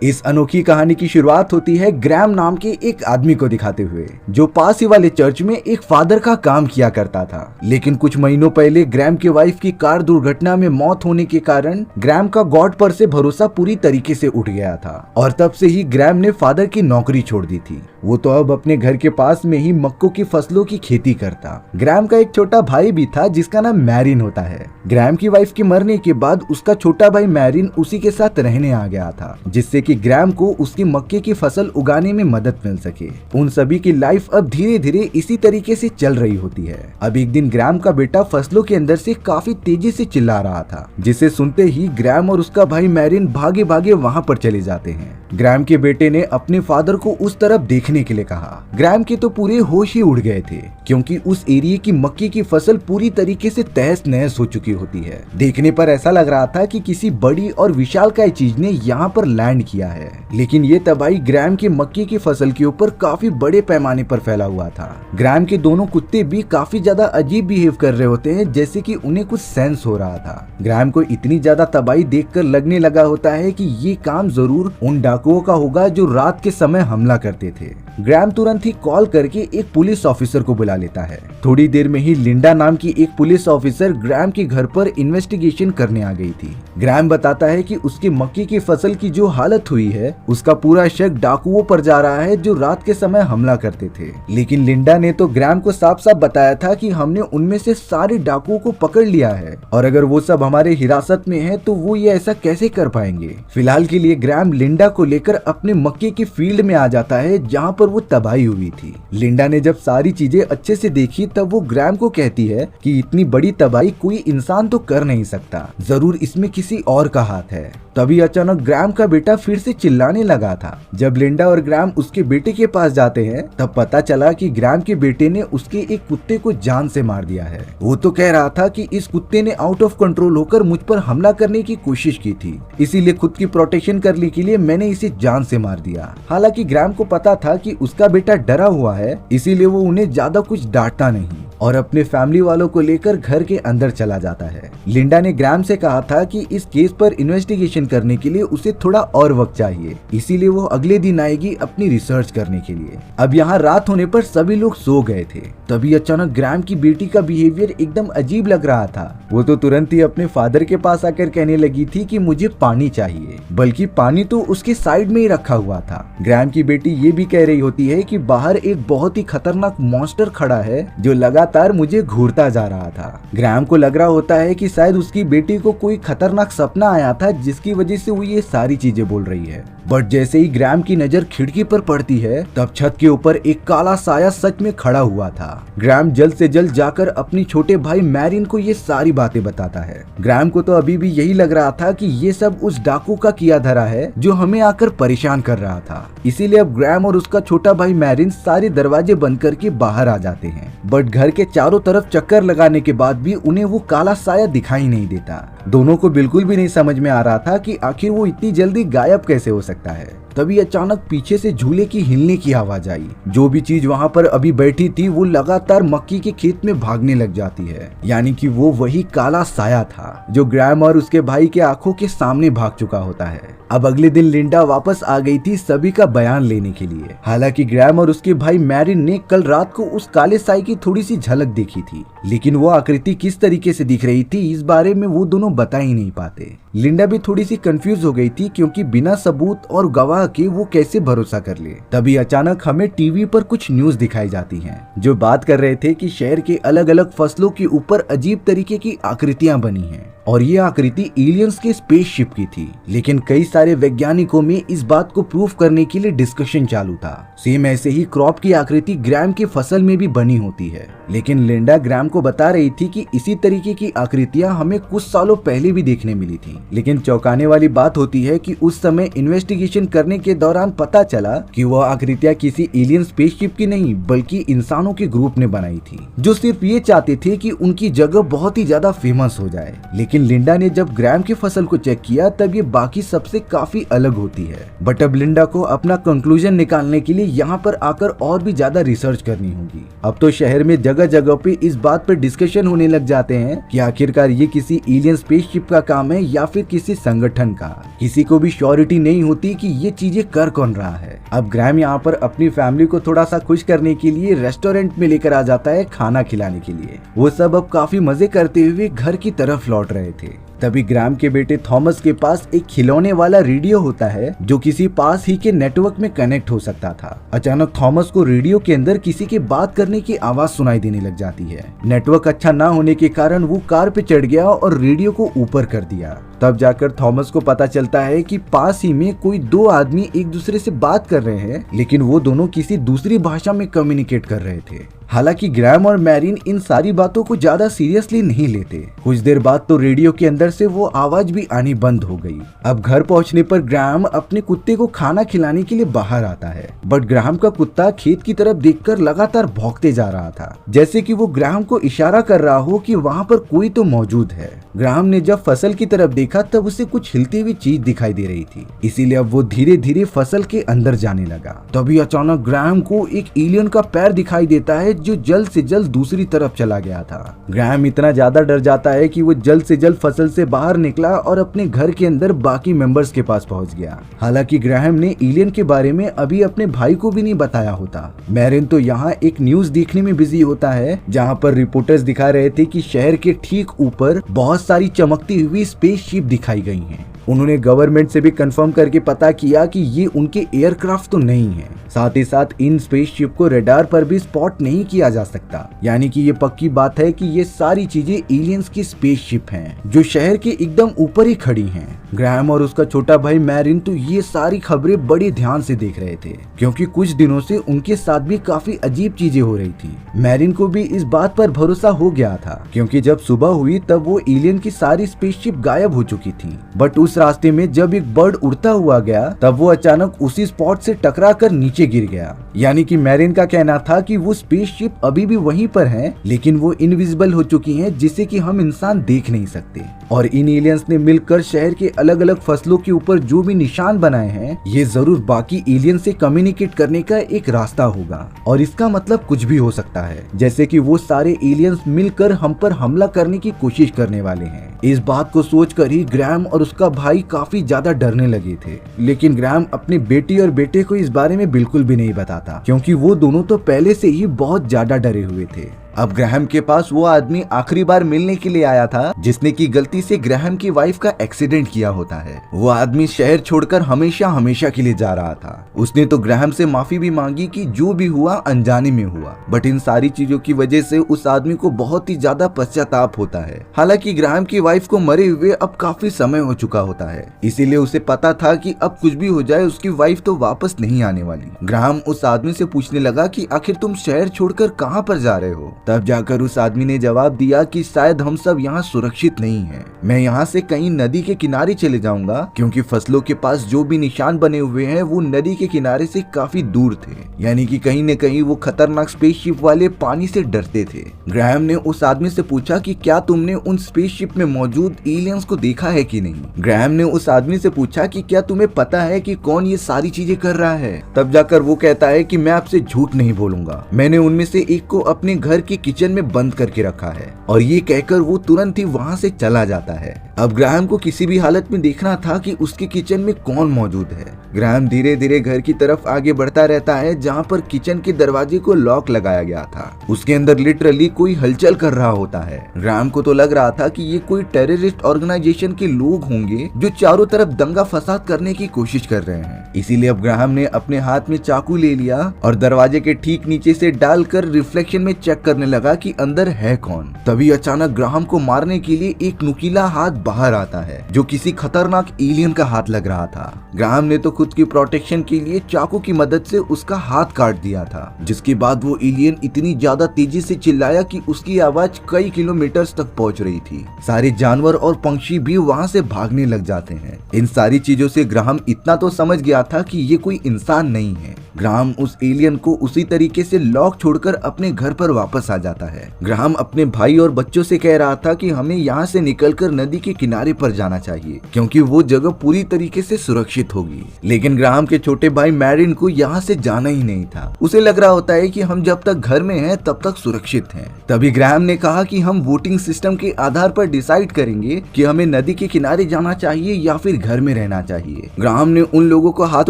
इस अनोखी कहानी की शुरुआत होती है ग्रैम नाम के एक आदमी को दिखाते हुए, जो पास ही वाले चर्च में एक फादर का काम किया करता था। लेकिन कुछ महीनों पहले ग्रैम की वाइफ की कार दुर्घटना में मौत होने के कारण ग्रैम का गॉड पर से भरोसा पूरी तरीके से उठ गया था और तब से ही ग्रैम ने फादर की नौकरी छोड़ दी थी। वो तो अब अपने घर के पास में ही मक्कों की फसलों की खेती करता। ग्रैम का एक छोटा भाई भी था जिसका नाम मैरिन होता है। ग्रैम की वाइफ के मरने के बाद उसका छोटा भाई मैरिन उसी के साथ रहने आ गया था, जिससे कि ग्रैम को उसकी मक्के की फसल उगाने में मदद मिल सके। उन सभी की लाइफ अब धीरे धीरे इसी तरीके से चल रही होती है। अब एक दिन ग्रैम का बेटा फसलों के अंदर से काफी तेजी से चिल्ला रहा था, जिसे सुनते ही ग्रैम और उसका भाई मैरिन भागे भागे वहाँ पर चले जाते हैं। ग्रैम के बेटे ने अपने फादर को उस तरफ देखने के लिए कहा। ग्रैम के तो पूरे होश ही उड़ गए थे, क्योंकि उस एरिया की मक्के की फसल पूरी तरीके से तहस नहस हो चुकी होती है। देखने पर ऐसा लग रहा था कि किसी बड़ी और विशालकाय चीज ने यहाँ पर लैंड किया है। लेकिन ये तबाही ग्रैम के मक्के की फसल के ऊपर काफी बड़े पैमाने पर फैला हुआ था। ग्रैम के दोनों कुत्ते भी काफी ज्यादा अजीब बिहेव कर रहे होते हैं, जैसे कि उन्हें कुछ सेंस हो रहा था। ग्रैम को इतनी ज्यादा तबाही देखकर लगने लगा होता है कि ये काम जरूर उन डाकुओं का होगा जो रात के समय हमला करते थे। ग्रैम तुरंत ही कॉल करके एक पुलिस ऑफिसर को बुला लेता है। थोड़ी देर में ही लिंडा नाम की एक पुलिस ऑफिसर ग्रैम के घर पर इन्वेस्टिगेशन करने आ गई थी। ग्रैम बताता है कि उसकी मक्के की फसल की जो हालत हुई है, उसका पूरा शक डाकुओं पर जा रहा है जो रात के समय हमला करते थे। लेकिन लिंडा ने तो ग्रैम को साफ साफ बताया था कि हमने उनमें से सारे डाकुओं को पकड़ लिया है और अगर वो सब हमारे हिरासत में है तो वो ये ऐसा कैसे कर पाएंगे। फिलहाल के लिए ग्रैम लिंडा को लेकर अपने मक्के की फील्ड में आ जाता है जहाँ पर वो तबाही हुई थी। लिंडा ने जब सारी चीजें अच्छे से देखी तब वो ग्रैम को कहती है कि इतनी बड़ी तबाही कोई इंसान तो कर नहीं सकता, जरूर इसमें किसी और का हाथ है। तभी अचानक ग्रैम का बेटा फिर से चिल्लाने लगा था। जब लिंडा और ग्रैम उसके बेटे के पास जाते हैं तब पता चला कि ग्रैम के बेटे ने उसके एक कुत्ते को जान से मार दिया है। वो तो कह रहा था कि इस कुत्ते ने आउट ऑफ कंट्रोल होकर मुझ पर हमला करने की कोशिश की थी, इसीलिए खुद की प्रोटेक्शन करने के लिए मैंने इसे जान से मार दिया। हालांकि ग्रैम को पता था कि उसका बेटा डरा हुआ है, इसीलिए वो उन्हें ज्यादा कुछ डांटता नहीं और अपने फैमिली वालों को लेकर घर के अंदर चला जाता है। लिंडा ने ग्रैम से कहा था कि इस केस पर इन्वेस्टिगेशन करने के लिए उसे थोड़ा और वक्त चाहिए, इसीलिए वो अगले दिन आएगी अपनी रिसर्च करने के लिए। अब यहाँ रात होने पर सभी लोग सो गए थे। तभी अचानक ग्रैम की बेटी का बिहेवियर एकदम अजीब लग रहा था। वो तो तुरंत ही अपने फादर के पास आकर कहने लगी थी कि मुझे पानी चाहिए, बल्कि पानी तो उसके साइड में ही रखा हुआ था। ग्रैम की बेटी ये भी कह रही होती है कि बाहर एक बहुत ही खतरनाक मॉन्स्टर खड़ा है जो लगातार मुझे घूरता जा रहा था। ग्रैम को लग रहा होता है कि शायद उसकी बेटी को कोई खतरनाक सपना आया था जिसकी वजह से वो ये सारी चीजें बोल रही है। बट जैसे ही ग्रैम की नजर खिड़की पर पड़ती है तब छत के ऊपर एक काला साया सच में खड़ा हुआ था। ग्रैम जल्द से जल्द जाकर अपनी छोटे भाई मैरिन को ये सारी बातें बताता है। ग्रैम को तो अभी भी यही लग रहा था कि ये सब उस डाकू का किया धरा है जो हमें आकर परेशान कर रहा था। इसीलिए अब ग्रैम और उसका छोटा भाई मैरिन सारे दरवाजे बंद करके बाहर आ जाते हैं। बट घर के चारों तरफ चक्कर लगाने के बाद भी उन्हें वो काला साया दिखाई नहीं देता। दोनों को बिल्कुल भी नहीं समझ में आ रहा था कि आखिर वो इतनी जल्दी गायब कैसे हो सकता है। तभी अचानक पीछे से झूले की हिलने की आवाज आई। जो भी चीज वहाँ पर अभी बैठी थी वो लगातार मक्की के खेत में भागने लग जाती है, यानी कि वो वही काला साया था जो ग्रैम और उसके भाई के आंखों के सामने भाग चुका होता है। अब अगले दिन लिंडा वापस आ गई थी सभी का बयान लेने के लिए। हालांकि ग्रैम और उसके भाई मैरिन ने कल रात को उस काले साए की थोड़ी सी झलक देखी थी, लेकिन वो आकृति किस तरीके से दिख रही थी इस बारे में वो दोनों बता ही नहीं पाते। लिंडा भी थोड़ी सी कंफ्यूज हो गई थी, क्योंकि बिना सबूत और गवाह के वो कैसे भरोसा कर ले। तभी अचानक हमें टीवी पर कुछ न्यूज दिखाई जाती हैं, जो बात कर रहे थे कि शहर के अलग अलग फसलों के ऊपर अजीब तरीके की आकृतियां बनी हैं और ये आकृति एलियंस के स्पेसशिप की थी। लेकिन कई सारे वैज्ञानिकों में इस बात को प्रूफ करने के लिए डिस्कशन चालू था। सेम ऐसे ही क्रॉप की आकृति ग्रैम की फसल में भी बनी होती है, लेकिन लिंडा ग्रैम को बता रही थी कि इसी तरीके की आकृतियां हमें कुछ सालों पहले भी देखने मिली थी। लेकिन चौंकाने वाली बात होती है कि उस समय इन्वेस्टिगेशन करने के दौरान पता चला कि वह आकृतियां किसी एलियन स्पेसशिप की नहीं बल्कि इंसानों के ग्रुप ने बनाई थी, जो सिर्फ ये चाहते थे कि उनकी जगह बहुत ही ज्यादा फेमस हो जाए। लेकिन लिंडा ने जब ग्रैम की फसल को चेक किया तब ये बाकी सबसे काफी अलग होती है। बट अब लिंडा को अपना कंक्लूजन निकालने के लिए यहाँ पर आकर और भी ज्यादा रिसर्च करनी होगी। अब तो शहर में जगह जगह पे इस बात पर डिस्कशन होने लग जाते हैं कि आखिरकार ये किसी एलियन स्पेसशिप का काम है या फिर किसी संगठन का। किसी को भी श्योरिटी नहीं होती कि ये चीजें कर कौन रहा है। अब ग्रैम यहाँ पर अपनी फैमिली को थोड़ा सा खुश करने के लिए रेस्टोरेंट में लेकर आ जाता है खाना खिलाने के लिए। वो सब अब काफी मजे करते हुए घर की तरफ लौट रहे थे। तभी ग्रैम के बेटे थॉमस के पास एक खिलौने वाला रेडियो होता है जो किसी पास ही के नेटवर्क में कनेक्ट हो सकता था। अचानक थॉमस को रेडियो के अंदर किसी के बात करने की आवाज सुनाई देने लग जाती है। नेटवर्क अच्छा ना होने के कारण वो कार पे चढ़ गया और रेडियो को ऊपर कर दिया। तब जाकर थॉमस को पता चलता है कि पास ही में कोई दो आदमी एक दूसरे से बात कर रहे हैं, लेकिन वो दोनों किसी दूसरी भाषा में कम्युनिकेट कर रहे थे। हालांकि ग्रैम और मैरिन इन सारी बातों को ज्यादा सीरियसली नहीं लेते। कुछ देर बाद तो रेडियो के अंदर से वो आवाज भी आनी बंद हो गई। अब घर पहुंचने पर ग्रैम अपने कुत्ते को खाना खिलाने के लिए बाहर आता है, बट ग्रैम का कुत्ता खेत की तरफ देखकर लगातार भौंकते जा रहा था, जैसे कि वो ग्रैम को इशारा कर रहा हो कि वहाँ पर कोई तो मौजूद है। ग्रैम ने जब फसल की तरफ देखा तब उसे कुछ हिलती हुई चीज दिखाई दे रही थी, इसीलिए अब वो धीरे धीरे फसल के अंदर जाने लगा। तभी अचानक ग्रैम को एक एलियन का पैर दिखाई देता है जो जल्द से जल्द दूसरी तरफ चला गया था। ग्रैम इतना ज्यादा डर जाता है कि वो जल्द से जल्द फसल से बाहर निकला और अपने घर के अंदर बाकी मेंबर्स के पास पहुंच गया। हालांकि ग्रैम ने एलियन के बारे में अभी अपने भाई को भी नहीं बताया होता। मैरिन तो यहाँ एक न्यूज देखने में बिजी होता है जहाँ पर रिपोर्टर्स दिखा रहे थे कि शहर के ठीक ऊपर बहुत सारी चमकती हुई स्पेसशिप दिखाई गई हैं। उन्होंने गवर्नमेंट से भी कंफर्म करके पता किया कि ये उनके एयरक्राफ्ट तो नहीं है। साथ ही साथ इन स्पेसशिप को रडार पर भी स्पॉट नहीं किया जा सकता, यानी कि ये पक्की बात है कि ये सारी चीजें एलियंस की स्पेसशिप हैं जो शहर के एकदम ऊपर ही खड़ी हैं। ग्रैम और उसका छोटा भाई मैरिन तो ये सारी खबरें बड़े ध्यान से देख रहे थे, क्योंकि कुछ दिनों से उनके साथ भी काफी अजीब चीजें हो रही थी। मैरिन को भी इस बात पर भरोसा हो गया था, क्योंकि जब सुबह हुई तब वो एलियन की सारी स्पेसशिप गायब हो चुकी थी। बट उस रास्ते में जब एक बर्ड उड़ता हुआ गया तब वो अचानक उसी स्पॉट से टकराकर नीचे गिर गया। यानी कि मैरिन का कहना था कि वो स्पेसशिप अभी भी वहीं पर है, लेकिन वो इनविजिबल हो चुकी हैं, जिसे कि हम इंसान देख नहीं सकते। और इन एलियंस ने मिलकर शहर के अलग अलग फसलों के ऊपर जो भी निशान बनाए हैं, ये जरूर बाकी एलियन से कम्युनिकेट करने का एक रास्ता होगा। और इसका मतलब कुछ भी हो सकता है, जैसे कि वो सारे एलियंस मिलकर हम पर हमला करने की कोशिश करने वाले हैं। इस बात को सोचकर ही ग्रैम और उसका भाई काफी ज्यादा डरने लगे थे। लेकिन ग्रैम अपनी बेटी और बेटे को इस बारे में बिल्कुल भी नहीं बताता, क्योंकि वो दोनों तो पहले से ही बहुत ज्यादा डरे हुए थे। अब ग्रैहम के पास वो आदमी आखिरी बार मिलने के लिए आया था जिसने की गलती से ग्रैहम की वाइफ का एक्सीडेंट किया होता है। वो आदमी शहर छोड़कर हमेशा हमेशा के लिए जा रहा था। उसने तो ग्रैहम से माफी भी मांगी कि जो भी हुआ अनजाने में हुआ, बट इन सारी चीजों की वजह से उस आदमी को बहुत ही ज्यादा पश्चाताप होता है। हालांकि ग्रैहम की वाइफ को मरे हुए अब काफी समय हो चुका होता है, इसीलिए उसे पता था कि अब कुछ भी हो जाए उसकी वाइफ तो वापस नहीं आने वाली। ग्रैहम उस आदमी से पूछने लगा कि आखिर तुम शहर छोड़कर कहाँ पर जा रहे हो। तब जाकर उस आदमी ने जवाब दिया कि शायद हम सब यहाँ सुरक्षित नहीं हैं। मैं यहाँ से कहीं नदी के किनारे चले जाऊंगा, क्योंकि फसलों के पास जो भी निशान बने हुए हैं वो नदी के किनारे से काफी दूर थे, यानी कि कहीं न कहीं वो खतरनाक स्पेसशिप वाले पानी से डरते थे। ग्रैहम ने उस आदमी से पूछा कि क्या तुमने उन स्पेसशिप में मौजूद एलियंस को देखा है कि नहीं। ग्रैहम ने उस आदमी से पूछा कि क्या तुम्हें पता है कि कौन ये सारी चीजें कर रहा है। तब जाकर वो कहता है कि मैं आपसे झूठ नहीं बोलूंगा, मैंने उनमें से एक को अपने घर के किचन में बंद करके रखा है। और ये कहकर वो तुरंत ही वहाँ से चला जाता है। अब ग्रैहम को किसी भी हालत में देखना था कि उसके किचन में कौन मौजूद है। ग्रैहम धीरे धीरे घर की तरफ आगे बढ़ता रहता है, जहाँ पर किचन के दरवाजे को लॉक लगाया गया था। उसके अंदर लिटरली कोई हलचल कर रहा होता है। ग्रैहम को तो लग रहा था कि ये कोई टेररिस्ट ऑर्गेनाइजेशन के लोग होंगे जो चारों तरफ दंगा फसाद करने की कोशिश कर रहे हैं। इसीलिए अब ग्रैहम ने अपने हाथ में चाकू ले लिया और दरवाजे के ठीक नीचे से डालकर रिफ्लेक्शन में चेक करने लगा कि अंदर है कौन। तभी अचानक ग्रैहम को मारने के लिए एक नुकीला हाथ बाहर आता है, जो किसी खतरनाक एलियन का हाथ लग रहा था। ग्रैहम ने तो खुद की प्रोटेक्शन के लिए चाकू की मदद से उसका हाथ काट दिया था, जिसके बाद वो एलियन इतनी ज्यादा तेजी से चिल्लाया कि उसकी आवाज कई किलोमीटर तक पहुंच रही थी। सारे जानवर और पंछी भी वहां से भागने लग जाते हैं। इन सारी चीजों से ग्रैहम इतना तो समझ गया था कि ये कोई इंसान नहीं है। ग्रैहम उस एलियन को उसी तरीके से लॉक छोड़कर अपने घर पर वापस आ जाता है। ग्राहम अपने भाई और बच्चों से कह रहा था कि हमें यहाँ से निकलकर नदी के किनारे पर जाना चाहिए क्योंकि वो जगह पूरी तरीके से सुरक्षित होगी। लेकिन ग्राहम के छोटे भाई मैरिन को यहाँ से जाना ही नहीं था। उसे लग रहा होता है कि हम जब तक घर में हैं तब तक सुरक्षित हैं। तभी ग्राहम ने कहा कि हम वोटिंग सिस्टम के आधार पर डिसाइड करेंगे कि हमें नदी के किनारे जाना चाहिए या फिर घर में रहना चाहिए। ग्राहम ने उन लोगों को हाथ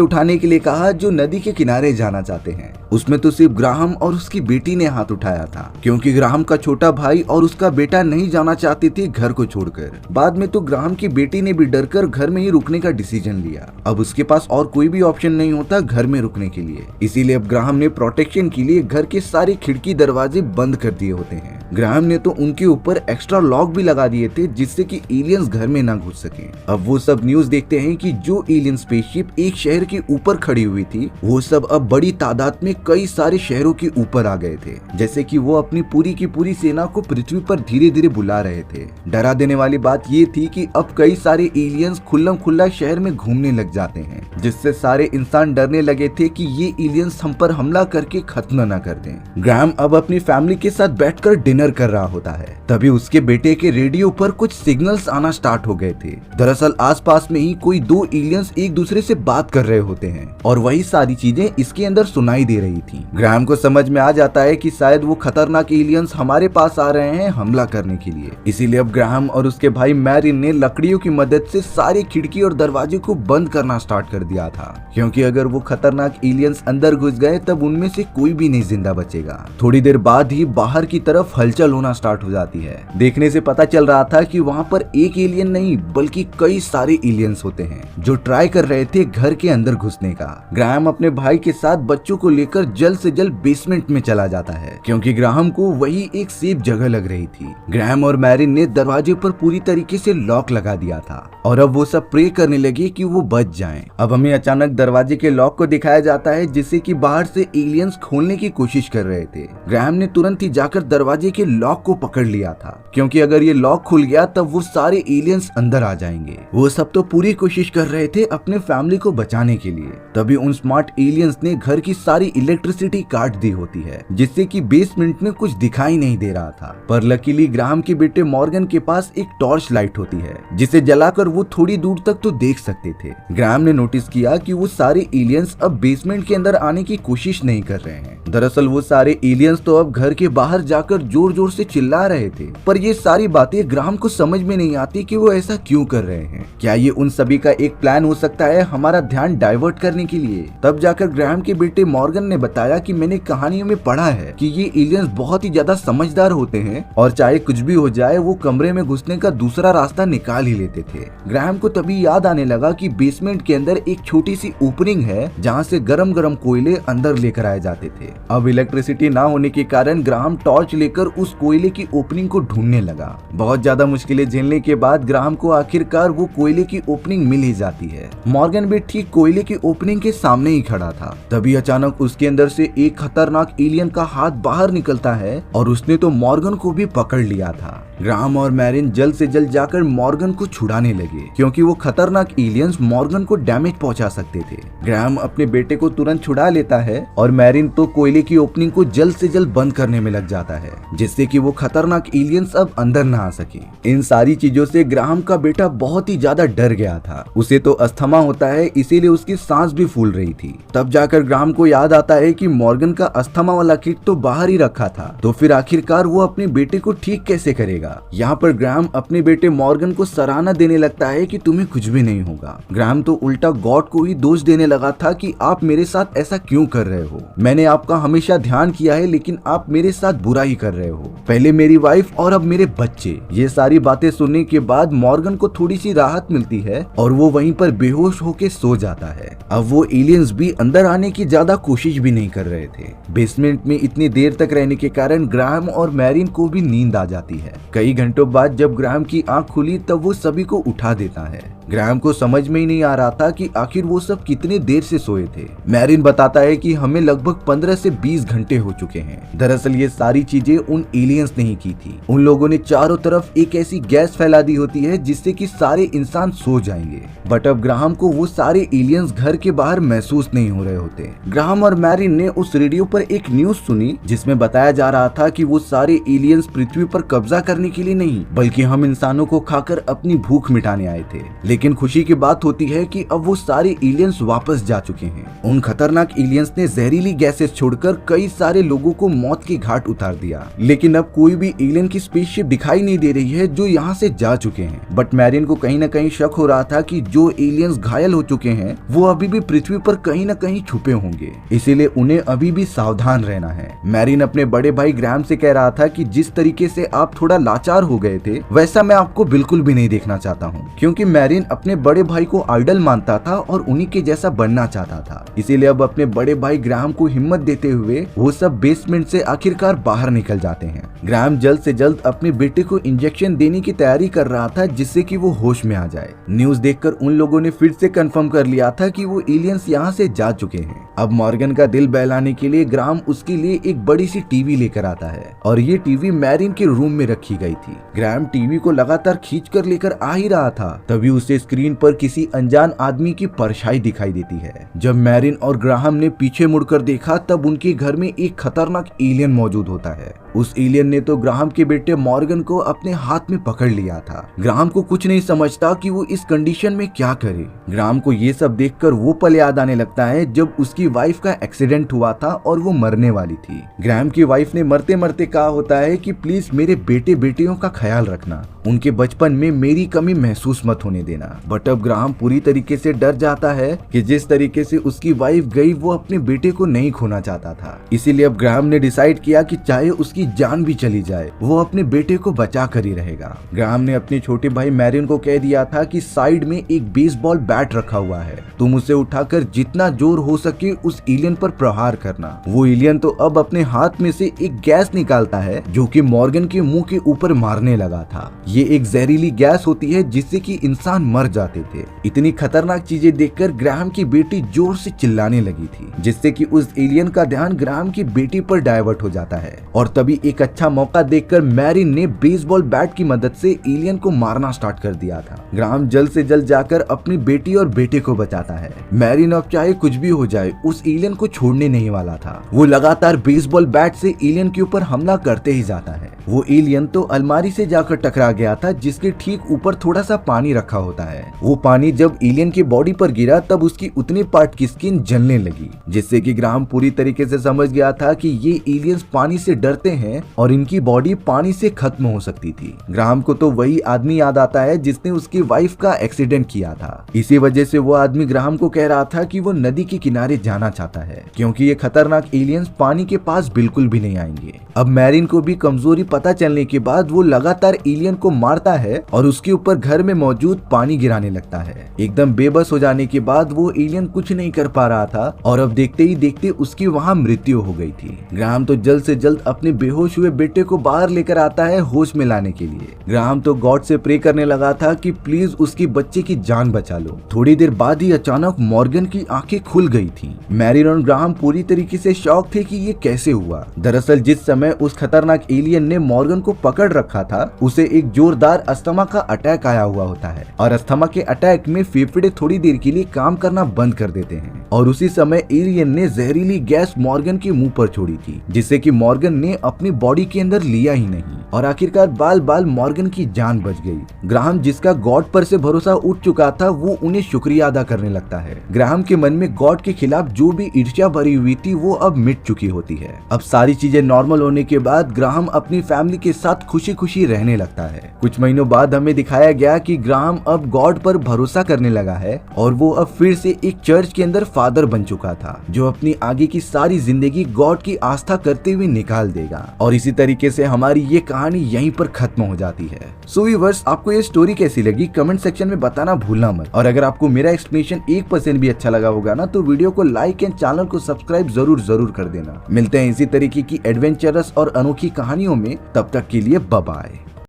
उठाने के लिए कहा जो नदी के किनारे जाना चाहते हैं। उसमें तो सिर्फ ग्राहम और उसकी बेटी ने हाथ उठाया था क्योंकि ग्राहम का छोटा भाई और उसका बेटा नहीं जाना चाहते थे घर को छोड़कर। बाद में तो ग्राहम की बेटी ने भी डरकर घर में ही रुकने का डिसीजन लिया। अब उसके पास और कोई भी ऑप्शन नहीं होता घर में रुकने के लिए, इसीलिए अब ग्राहम ने प्रोटेक्शन के लिए घर के सारे खिड़की दरवाजे बंद कर दिए होते हैं। ग्राहम ने तो उनके ऊपर एक्स्ट्रा लॉक भी लगा दिए थे जिससे कि एलियंस घर में ना घुस सके। अब वो सब न्यूज देखते हैं कि जो एलियन स्पेसशिप एक शहर के ऊपर खड़ी हुई थी वो सब अब बड़ी तादाद में कई सारे शहरों के ऊपर आ गए थे, जैसे कि वो अपनी पूरी की पूरी सेना को पृथ्वी पर धीरे धीरे बुला रहे थे। डरा देने वाली बात ये थी कि अब कई सारे एलियंस खुल्लम खुल्ला शहर में घूमने लग जाते हैं, जिससे सारे इंसान डरने लगे थे कि ये एलियंस हम पर हमला करके खत्म न कर दें। ग्राहम अब अपनी फैमिली के साथ बैठकर डिनर कर रहा होता है, तभी उसके बेटे के रेडियो पर कुछ सिग्नल्स आना स्टार्ट हो गए थे। दरअसल आसपास में ही कोई दो एलियंस एक दूसरे से बात कर रहे होते हैं और वही सारी चीजें इसके अंदर सुनाई दे रही थी। ग्राहम को समझ में आ जाता है कि शायद वो खतरनाक एलियंस हमारे पास आ रहे हैं हमला करने के लिए। इसीलिए अब ग्राहम और उसके भाई मैरिन ने लकड़ियों की मदद से सारे खिड़की और दरवाजे को बंद करना स्टार्ट कर दिया था, क्योंकि अगर वो खतरनाक एलियंस अंदर घुस गए तब उनमें से कोई भी नहीं जिंदा बचेगा। थोड़ी देर बाद ही बाहर की तरफ हलचल होना स्टार्ट हो जाती है। देखने से पता चल रहा था कि वहाँ पर एक एलियन नहीं बल्कि कई सारे एलियंस होते हैं जो ट्राई कर रहे थे घर के अंदर घुसने का। ग्राहम अपने भाई के साथ बच्चों को लेकर जल्द से जल्द बेसमेंट में चला जाता है क्योंकि ग्राहम को वही एक सेफ जगह लग रही थी। ग्राहम और मैरिन ने दरवाजे पर पूरी तरीके से लॉक लगा दिया था और अब वो सब प्रे करने लगे कि वो बच जाएं। अब हमें अचानक दरवाजे के लॉक को दिखाया जाता है जिससे कि बाहर से एलियंस खोलने की कोशिश कर रहे थे। ग्राहम ने तुरंत ही जाकर दरवाजे के लॉक को पकड़ लिया था क्योंकि अगर ये लॉक खुल गया तब वो सारे एलियंस अंदर आ जाएंगे। वो सब तो पूरी कोशिश कर रहे थे अपने फैमिली को बचाने के लिए। तभी उन स्मार्ट एलियंस ने घर की सारी इलेक्ट्रिसिटी काट दी होती है जिससे कि बेसमेंट में कुछ दिखाई नहीं दे रहा था। पर लकीली ग्राहम के बेटे मॉर्गन के पास एक टॉर्च लाइट होती है जिसे जलाकर वो थोड़ी दूर तक तो देख सकते थे। ग्राहम ने नोटिस किया कि वो सारे एलियंस अब बेसमेंट के अंदर आने की कोशिश नहीं कर रहे हैं। दरअसल वो सारे एलियंस तो अब घर के बाहर जाकर जोर जोर से चिल्ला रहे थे, पर ये सारी बातें ग्राहम को समझ में नहीं आती कि वो ऐसा क्यों कर रहे हैं। क्या ये उन सभी का एक प्लान हो सकता है हमारा ध्यान डाइवर्ट करने के लिए? तब जाकर ग्राहम के बेटे मॉर्गन ने बताया कि मैंने कहानियों में पढ़ा है कि ये एलियंस बहुत ही ज्यादा समझदार होते हैं और चाहे कुछ भी हो जाए वो कमरे में घुसने का दूसरा रास्ता निकाल ही लेते थे। ग्राहम को तभी याद आने लगा कि बेसमेंट के अंदर एक छोटी सी ओपनिंग है जहाँ से गरम गरम कोयले अंदर लेकर आए जाते थे। अब इलेक्ट्रिसिटी ना होने के कारण ग्राहम टॉर्च लेकर उस कोयले की ओपनिंग को ढूंढने लगा। बहुत ज्यादा मुश्किलें झेलने के बाद ग्राहम को आखिरकार वो कोयले की ओपनिंग मिल ही जाती है। मॉर्गन भी ठीक कोयले की ओपनिंग के सामने ही खड़ा था। तभी अचानक उसके अंदर से एक खतरनाक एलियन का हाथ बाहर निकलता है और उसने तो मॉर्गन को भी पकड़ लिया था। ग्राहम और मैरिन जल्द से जल्द जाकर मॉर्गन को छुड़ाने लगे क्योंकि वो खतरनाक एलियंस मॉर्गन को डैमेज पहुंचा सकते थे। ग्राहम अपने बेटे को तुरंत छुड़ा लेता है और मैरिन तो कोयले की ओपनिंग को जल्द से जल्द बंद करने में लग जाता है जिससे कि वो खतरनाक एलियंस अब अंदर ना आ सके। इन सारी चीजों से ग्राहम का बेटा बहुत ही ज्यादा डर गया था। उसे तो अस्थमा होता है इसीलिए उसकी सांस भी फूल रही थी। तब जाकर ग्राहम को याद आता है कि मॉर्गन का अस्थमा वाला किट तो बाहर ही रखा था, तो फिर आखिरकार वो अपने बेटे को ठीक कैसे करेगा। यहाँ पर ग्राहम अपने बेटे मॉर्गन को सराहना देने लगता है कि तुम्हें कुछ भी नहीं होगा। ग्राहम तो उल्टा गॉड को ही दोष देने लगा था कि आप मेरे साथ ऐसा क्यों कर रहे हो। मैंने आपका हमेशा ध्यान किया है लेकिन आप मेरे साथ बुरा ही कर रहे हो। पहले मेरी वाइफ और अब मेरे बच्चे। ये सारी बातें सुनने के बाद मॉर्गन को थोड़ी सी राहत मिलती है और वो वहीं पर बेहोश होके सो जाता है। अब वो एलियंस भी अंदर आने की ज्यादा कोशिश भी नहीं कर रहे थे। बेसमेंट में इतनी देर तक रहने के कारण ग्राहम और मैरिन को भी नींद आ जाती है। कई घंटों बाद जब ग्राहम की आंख खुली तब वो सभी को उठा देता है ग्राहम को समझ में ही नहीं आ रहा था कि आखिर वो सब कितने देर से सोए थे। मैरिन बताता है कि हमें लगभग 15 से 20 घंटे हो चुके हैं। दरअसल ये सारी चीजें उन एलियंस ने ही की थी। उन लोगों ने चारों तरफ एक ऐसी गैस फैला दी होती है जिससे कि सारे इंसान सो जाएंगे। बट अब ग्राहम को वो सारे एलियंस घर के बाहर महसूस नहीं हो रहे होते। ग्राहम और मैरिन ने उस रेडियो पर एक न्यूज सुनी जिसमें बताया जा रहा था कि वो सारे एलियंस पृथ्वी पर कब्जा करने के लिए नहीं बल्कि हम इंसानों को खाकर अपनी भूख मिटाने आए थे। लेकिन खुशी की बात होती है कि अब वो सारे एलियंस वापस जा चुके हैं। उन खतरनाक एलियंस ने जहरीली गैसेस छोड़कर कई सारे लोगों को मौत की घाट उतार दिया। लेकिन अब कोई भी एलियन की स्पेसशिप दिखाई नहीं दे रही है जो यहाँ से जा चुके हैं। बट मैरिन को कहीं न कहीं शक हो रहा था कि जो एलियंस घायल हो चुके हैं वो अभी भी पृथ्वी पर कहीं न कहीं छुपे होंगे, इसीलिए उन्हें अभी भी सावधान रहना है। मैरिन अपने बड़े भाई ग्राहम से कह रहा था कि जिस तरीके से आप थोड़ा लाचार हो गए थे वैसा मैं आपको बिल्कुल भी नहीं देखना चाहता हूँ, क्योंकि मैरिन अपने बड़े भाई को आइडल मानता था और उन्हीं के जैसा बनना चाहता था। इसीलिए अब अपने बड़े भाई ग्राहम को हिम्मत देते हुए वो सब बेसमेंट से आखिरकार बाहर निकल जाते हैं। ग्राहम जल्द से जल्द अपने बेटे को इंजेक्शन देने की तैयारी कर रहा था जिससे कि वो होश में आ जाए। न्यूज देखकर उन लोगों ने फिर से कंफर्म कर लिया था कि वो एलियंस यहाँ से जा चुके हैं। अब मॉर्गन का दिल बहलाने के लिए ग्राहम उसके लिए एक बड़ी सी टीवी लेकर आता है और ये टीवी मैरिन के रूम में रखी गई थी। ग्राहम टीवी को लगातार खींच कर लेकर आ ही रहा था, तभी उसे स्क्रीन पर किसी अनजान आदमी की परछाई दिखाई देती है। जब मैरिन और ग्राहम ने पीछे मुड़कर देखा तब उनके घर में एक खतरनाक एलियन मौजूद होता है। उस एलियन ने तो ग्राहम के बेटे मॉर्गन को अपने हाथ में पकड़ लिया था। ग्राहम को कुछ नहीं समझता कि वो इस कंडीशन में क्या करे। ग्राहम को ये सब देखकर वो पल याद आने लगता है जब उसकी वाइफ का एक्सीडेंट हुआ था और वो मरने वाली थी। ग्राहम की वाइफ ने मरते मरते कहा होता है कि प्लीज मेरे बेटे बेटियों का ख्याल रखना, उनके बचपन में मेरी कमी महसूस मत होने देना। बट अब ग्राहम पूरी तरीके से डर जाता है कि जिस तरीके से उसकी वाइफ गई वो अपने बेटे को नहीं खोना चाहता था। इसीलिए अब ग्राहम ने डिसाइड किया कि चाहे उसकी जान भी चली जाए वो अपने बेटे को बचा कर ही रहेगा। ग्राहम ने अपने छोटे भाई मैरिन को कह दिया था कि साइड में एक बेसबॉल बैट रखा हुआ है, तुम उसे उठाकर जितना जोर हो सके उस एलियन पर प्रहार करना। वो एलियन तो अब अपने हाथ में से एक गैस निकालता है जो कि मॉर्गन के मुंह के ऊपर मारने लगा था। ये एक जहरीली गैस होती है जिससे कि इंसान मर जाते थे। इतनी खतरनाक चीजें देखकर ग्राहम की बेटी जोर से चिल्लाने लगी थी जिससे कि उस एलियन का ध्यान ग्राहम की बेटी पर डाइवर्ट हो जाता है। और तभी एक अच्छा मौका देखकर मैरिन ने बेसबॉल बैट की मदद से एलियन को मारना स्टार्ट कर दिया था। ग्राहम जल्द से जल्द जाकर अपनी बेटी और बेटे को बचाता है। मैरिन अब चाहे कुछ भी हो जाए उस एलियन को छोड़ने नहीं वाला था। वो लगातार बेसबॉल बैट से एलियन के ऊपर हमला करते ही जाता है। वो एलियन तो अलमारी से जाकर टकरा गया था जिसके ठीक ऊपर थोड़ा सा पानी रखा होता है। वो पानी जब एलियन की बॉडी पर गिरा तब उसकी उतने पार्ट की स्किन जलने लगी, जिससे कि ग्राहम पूरी तरीके से समझ गया था कि ये एलियंस पानी से डरते हैं और इनकी बॉडी पानी से खत्म हो सकती थी। ग्राहम को तो वही आदमी याद आता है जिसने उसकी वाइफ का एक्सीडेंट किया था। इसी वजह से वो आदमी ग्राहम को कह रहा था कि वो नदी के किनारे जाना चाहता है क्योंकि ये खतरनाक एलियंस पानी के पास बिल्कुल भी नहीं आएंगे। अब मैरिन को भी कमजोरी पता चलने के बाद वो लगातार एलियन को मारता है और उसके ऊपर घर में मौजूद पानी गिराने लगता है। एकदम बेबस हो जाने के बाद वो एलियन कुछ नहीं कर पा रहा था और अब देखते ही देखते उसकी वहाँ मृत्यु हो गई थी। ग्राहम तो जल्द से जल्द अपने बेहोश हुए बेटे को बाहर लेकर आता है होश में लाने के लिए। ग्राहम तो गॉड से प्रे करने लगा था कि प्लीज उसकी बच्चे की जान बचा लो। थोड़ी देर बाद ही अचानक मॉर्गन की आंखें खुल गई थी। मैरिन और ग्राहम पूरी तरीके से शॉक थे कि ये कैसे हुआ। दरअसल जिस समय उस खतरनाक एलियन ने मॉर्गन को पकड़ रखा था उसे एक जोरदार अस्थमा का अटैक आया हुआ होता है और अस्थमा के अटैक में फेफड़े थोड़ी देर के लिए काम करना बंद कर देते हैं और उसी समय एलियन ने जहरीली गैस मॉर्गन के मुंह पर छोड़ी थी जिससे कि मॉर्गन ने अपनी बॉडी के अंदर लिया ही नहीं और आखिरकार बाल बाल मॉर्गन की जान बच गई। ग्राहम जिसका गॉड पर से भरोसा उठ चुका था वो उन्हें शुक्रिया अदा करने लगता है। ग्राहम के मन में गॉड के खिलाफ जो भी ईर्ष्या भरी हुई थी वो अब मिट चुकी होती है। अब सारी चीजें नॉर्मल होने के बाद ग्राहम अपनी फैमिली के साथ खुशी खुशी रहने लगता है। कुछ महीनों बाद हमें दिखाया गया कि ग्राहम अब गॉड पर भरोसा करने लगा है और वो अब फिर से एक चर्च के अंदर फादर बन चुका था जो अपनी आगे की सारी जिंदगी गॉड की आस्था करते हुए निकाल देगा। और इसी तरीके से हमारी ये कहानी यहीं पर खत्म हो जाती है। सो व्यूअर्स, आपको ये स्टोरी कैसी लगी कमेंट सेक्शन में बताना भूलना मत। और अगर आपको मेरा एक्सप्लेनेशन 1% भी अच्छा लगा होगा ना तो वीडियो को लाइक एंड चैनल को सब्सक्राइब जरूर कर देना। मिलते हैं इसी तरीके की एडवेंचरस और अनोखी कहानियों में, तब तक के लिए बाय बाय।